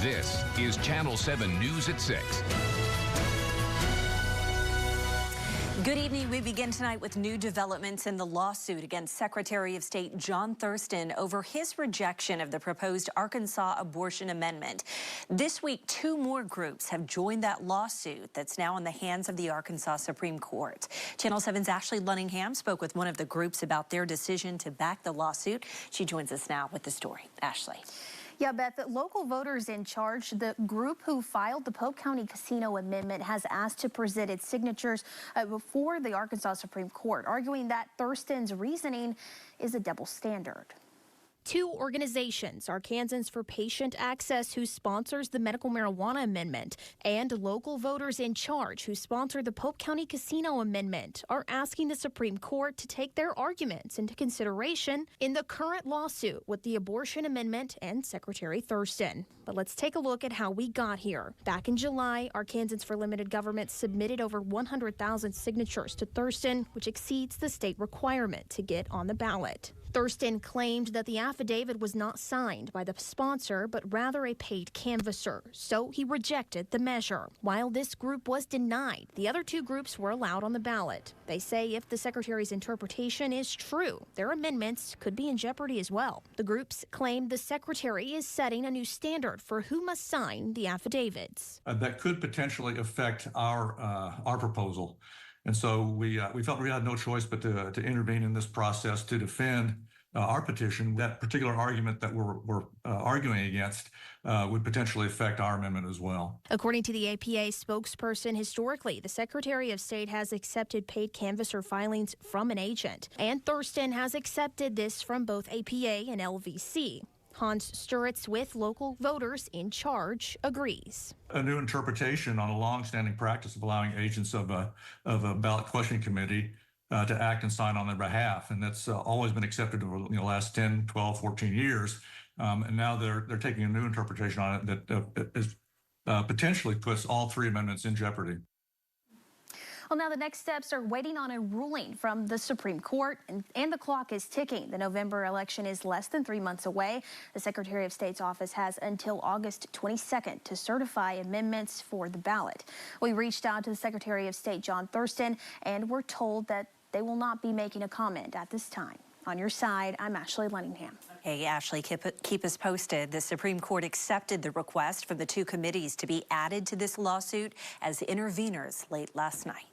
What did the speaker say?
This is Channel 7 News at 6. Good evening. We begin tonight with new developments in the lawsuit against Secretary of State John Thurston over his rejection of the proposed Arkansas abortion amendment. This week, two more groups have joined that lawsuit that's now in the hands of the Arkansas Supreme Court. Channel 7's Ashley Lunningham spoke with one of the groups about their decision to back the lawsuit. She joins us now with the story. Ashley. Yeah, Beth, local voters in charge, the group who filed the Polk County Casino Amendment, has asked to present its signatures before the Arkansas Supreme Court, arguing that Thurston's reasoning is a double standard. Two organizations, Arkansans for Patient Access, who sponsors the medical marijuana amendment, and local voters in charge, who sponsor the Polk County Casino Amendment, are asking the Supreme Court to take their arguments into consideration in the current lawsuit with the abortion amendment and Secretary Thurston. But let's take a look at how we got here. Back in July, Arkansans for Limited Government submitted over 100,000 signatures to Thurston, which exceeds the state requirement to get on the ballot. Thurston claimed that the affidavit was not signed by the sponsor, but rather a paid canvasser, so he rejected the measure. While this group was denied, the other two groups were allowed on the ballot. They say if the Secretary's interpretation is true, their amendments could be in jeopardy as well. The groups claim the Secretary is setting a new standard for who must sign the affidavits. That could potentially affect our proposal. And so we felt we had no choice but to intervene in this process to defend our petition. That particular argument that we're arguing against would potentially affect our amendment as well. According to the APA spokesperson, historically, the Secretary of State has accepted paid canvasser filings from an agent, and Thurston has accepted this from both APA and LVC. Hans Sturitz, with local voters in charge, agrees. A new interpretation on a long-standing practice of allowing agents of a ballot questioning committee to act and sign on their behalf. And that's always been accepted over the last 10, 12, 14 years. And now they're taking a new interpretation on it that is, potentially puts all three amendments in jeopardy. Well, now the next steps are waiting on a ruling from the Supreme Court, and the clock is ticking. The November election is less than 3 months away. The Secretary of State's office has until August 22nd to certify amendments for the ballot. We reached out to the Secretary of State, John Thurston, and we're told that they will not be making a comment at this time. On your side, I'm Ashley Lunningham. Hey, Ashley, keep us posted. The Supreme Court accepted the request from the two committees to be added to this lawsuit as interveners late last night.